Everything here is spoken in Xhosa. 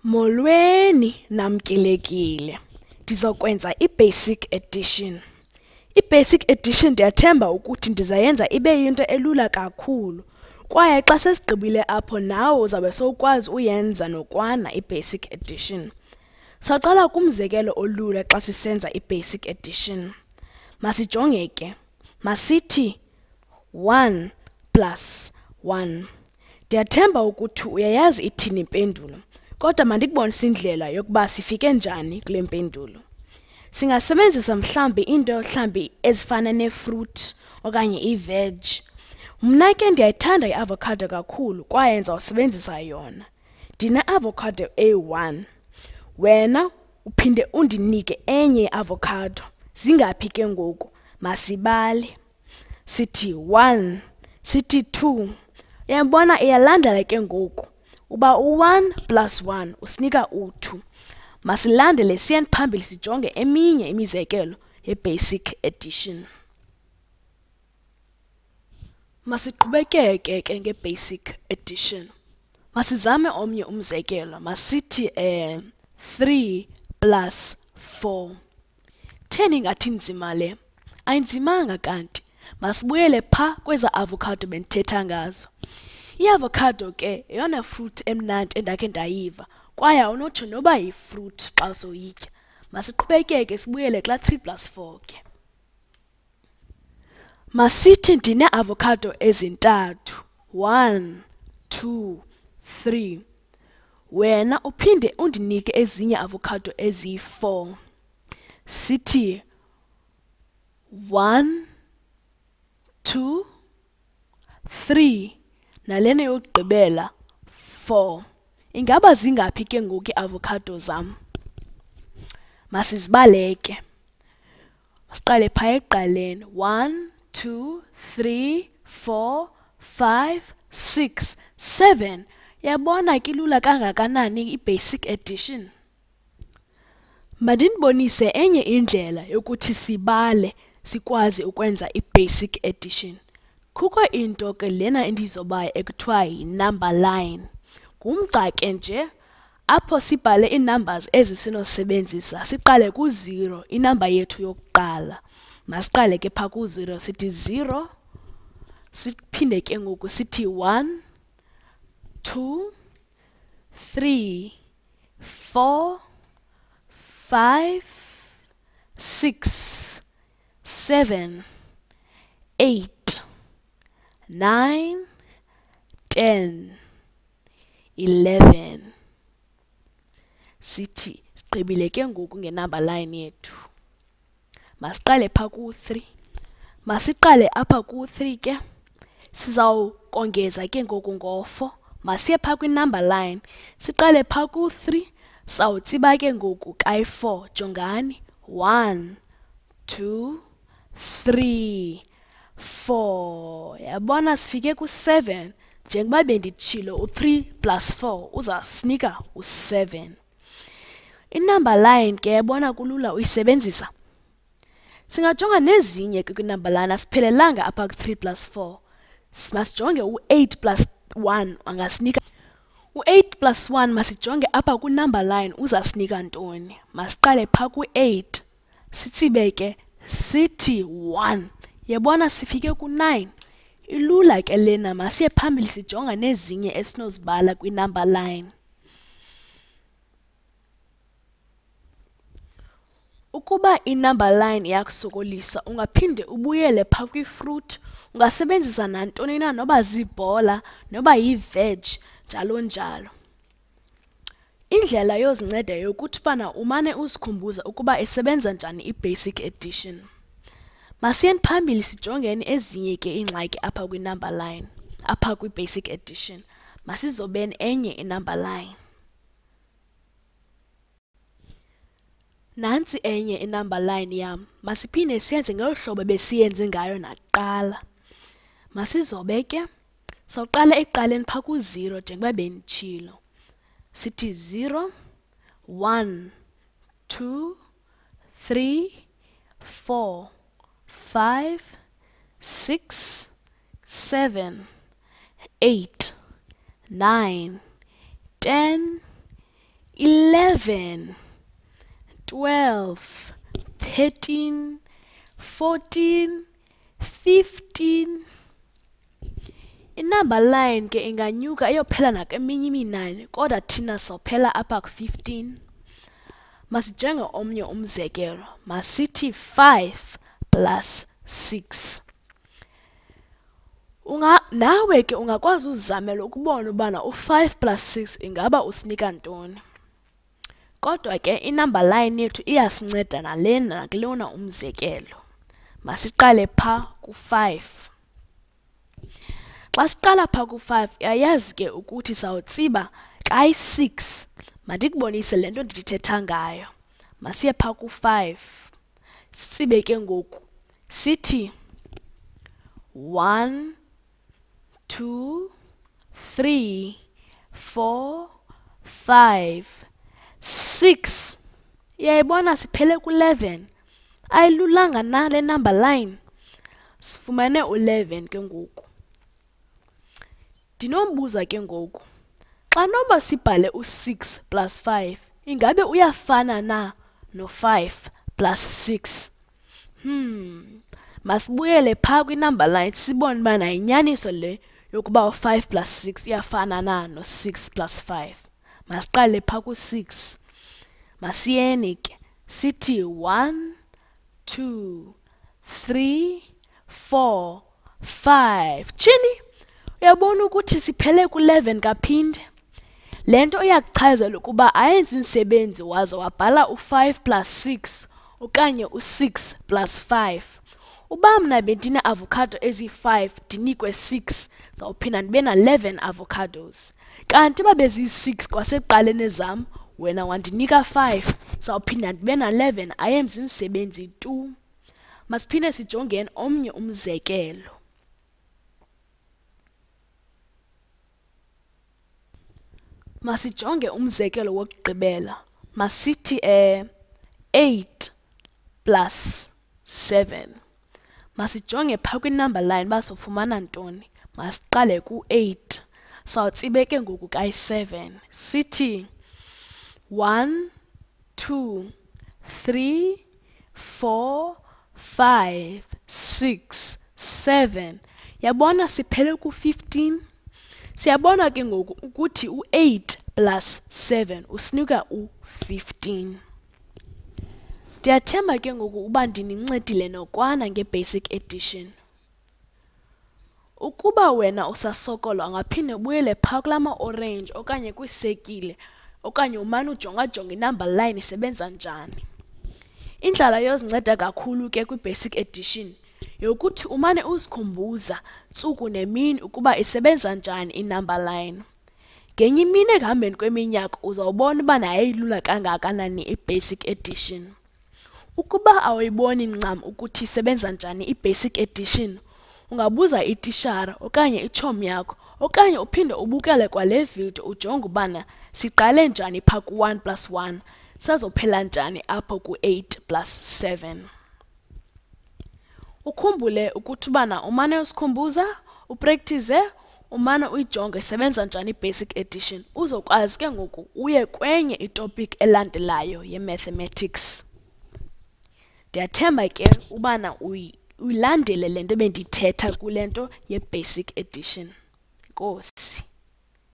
Molweni namkelekile. Ndizokwenza i-basic addition. I-basic addition ndiyathemba ukuthi ndizayenza ibe yinto elula kakhulu. Kwaye xa sesigqibile apho nawe uzawube sowukwazi uyenza nokwana i-basic addition. Sawuqala kumzekelo olula xa sisenza i-basic addition. Masijonge ke. Masithi 1 plus 1. Ndiyathemba ukuthi uyayazi ithini impendulo. Kodwa mandikubonise indlela yokuba sifike njani kule mpendulo. Singasebenzisa mhlambi into ezifana ne-fruit okanye i-veg. Mna ke ndiyayithanda i-avocado kakhulu kwaye ndizawusebenzisa yona. Ndine-avocado A1. Wena uphinde undinike enye i-avocado. Zingaphi ke ngoku? Masibale. Sithi 1, sithi 2. Uyabona iyalandela ke ngoku. Uba u1 plus 1 usinika u2. Masilandele siye phambili sijonge eminye imizekelo ye-basic addition. Masiqhubekeke ke nge-basic addition. Masizame omnye umzekelo. Masithi 3 plus 4. Theni ngathi nzima le? Ayinzimanga kanti. Masibuyele pha kweza avocado bendithetha ngazo. I-avocado ke yeyona fruit emnandi endakhe ndayiva kwaye awunothi noba yi-fruit xa soyitya. Masiqhubekeke sibuyele kulaa 3 plus 4 ke. Masithi ndine-avocado ezintathu. 1, 2, 3. Wena uphinde undinike ezinye avocado eziyi-4. Sithi 1, 2, 3. Nalena yokugqibela 4. Ingaba zingaphi ke ngoku ii-avocado zam? Masizibaleke. Masiqale phaa ekuqaleni. 1, 2, 3, 4, 5, 6, 7. Yabona ke lula kangakanani i-basic addition. Mandinibonise enye indlela yokuthi sibale sikwazi ukwenza i-basic addition. Kukho into ke lena endizobayo ekuthiwa yi-number line. Ngumgca ke nje apho sibhale ii-numbers ezisenosebenzisa. Siqale ku-0, inamba yethu yokuqala. Masiqale ke phaa ku-0 sithi 0. Siphinde ke ngoku sithi 1, 2, 3, 4, 5, 6, 7, 8, 9, 10, 11. Sithi sigqibile ke ngoku ngenumber line yethu. Masiqale phaa ku-3. Masiqale apha ku-3 ke. Sizawukongeza ke ngoku ngo-4. Masiye phaa kwi-number line. Siqale phaa ku-3. Sawutsiba ke ngoku kayi-4. Jongani. 1, 2, 3, 4. Yabona sifike ku-7. Njengoba benditshilo u-3 plus 4 uzasinika u-7. I-number line ke yabona kulula uyisebenzisa. Singajonga nezinye ke kwi-number line. Asiphelelanga apha ku-3 plus 4. Masijonge u-8 plus 1 angasinika. U-8 plus 1 masijonge apha ku-number line uzasinika ntoni. Masiqale phaa ku-8. Sitsibe ke sithi 1. Yabona sifike ku-9. Ilula ke lena. Masiye phambili sijonga nezinye esinozibala kwi-number line. Ukuba i-number line iyakusokolisa ungaphinde ubuyele phaa kwi-fruit. Ungasebenzisa nantoni na, noba ziibhola noba yi-veg njalo njalo. Indlela yozinceda yokuthi ubana umane uzikhumbuza ukuba isebenza njani i-basic addition. Masiyeni phambili sijongeni ezinye ke iingxaki apha kwi-number line, apha kwi-basic addition. Masizobeni enye i-number line. Nantsi enye i-number line yam. Masiphinde siyenze ngelo hlobo besiyenze ngayo nakuqala. Masizobe ke. Sawuqala ekuqaleni phaa ku-0 njengoba benditshilo. Sithi 0, 1, 2, 3, 4, 5, 6, 7, 8, 9, 10, 11, 12, 13, 14, 15. Inumber line ke inganyuka iyophela nakeminye iminani, kodwa thina sophela apha ku-15. Masijonge omnye umzekelo. Masithi 5 plus 6. Nawe ke ungakwazi uzamela ukubona ubana u5 plus 6 ingaba usinika ntoni. Kodwa ke inumber line yethu iyasinceda nakulona umzekelo. Masiqale pha ku5. Xa siqala pha ku5, uyayazi ke ukuthi sawutsiba kayi-6. Mandikubonise le nto ndithetha ngayo. Masiye pha ku5. Sitsibe ke ngoku. Sithi 1, 2, 3, 4, 5, 6. Iyayibona siphele ku11. Ayilulanga na le number line. Sifumane u11 ke ngoku. Ndinombuza ke ngoku. Xa noba sibhale u6 plus 5, ingabe uyafana na no5 plus 6? Masibuyele pha kwi-number line sibone uba nayinyaniso le yokuba u5 plus 6 iyafana na no6 plus 5. Masiqale pha ku6. Masiyeni ke. Sithi 1, 2, 3, 4, 5. Tshini? Uyabona ukuthi siphele ku11 kaphinde? Le nto iyakuchazela ukuba ayenzi umsebenzi waze wabhala u5 plus 6 okanye u6 plus 5. Uba mna bendine-avocado ezi5 ndinikwe 6, zawuphinda ndibe na11 avocados. Kanti uba beziyi6 kwasekuqaleni zam, wena wandinika 5, zawuphinda ndibe na11, ayenzi umsebenzi tu. Masiphinde sijongeni omnye umzekelo. Masijonge umzekelo wokugqibela. Masithi 8 plus 7. Masijonge pha kwi-number line basofumana ntoni. Masiqale ku-8. Sawutsibe ke ngoku kayi-7. Sithi 1, 2, 3, 4, 5, 6, 7. Yabona siphele ku-15. Siyabona ke ngoku ukuthi u8 plus 7 usinika u15. Ndiyathemba ke ngoku uba ndinincedile nokwana nge-basic addition. Ukuba wena usasokola ungaphinde ubuyele phaa kulama orange okanye kwiisekile okanye umane ujonga i-number line isebenza njani. Indlela yozinceda kakhulu ke kwi-basic addition yokuthi umane uzikhumbuza ntsuku nemini ukuba isebenza njani i-number line. Ngenye imini ekuhambeni kweminyaka uzawubona uba nayayilula kangakanani i-basic addition. Ukuba awuyiboni ncam ukuthi isebenza njani i-basic addition, ungabuza itishara okanye itshomi yakho okanye uphinde ubukele kwale video ujonge ubana siqale njani pha ku1 plus 1 sazophela njani apho ku8 plus 7. Ukhumbule ukuthi ubana umane usikhumbuza, upractice, umane uyijonge isebenza njani i-basic addition, uzokwazi ke ngoku uye kwenye itopic elandelayo ye-mathematics. Ndiyathemba ke ubana uyilandele le nto bendiyithetha kule nto ye-basic addition. Nkosi.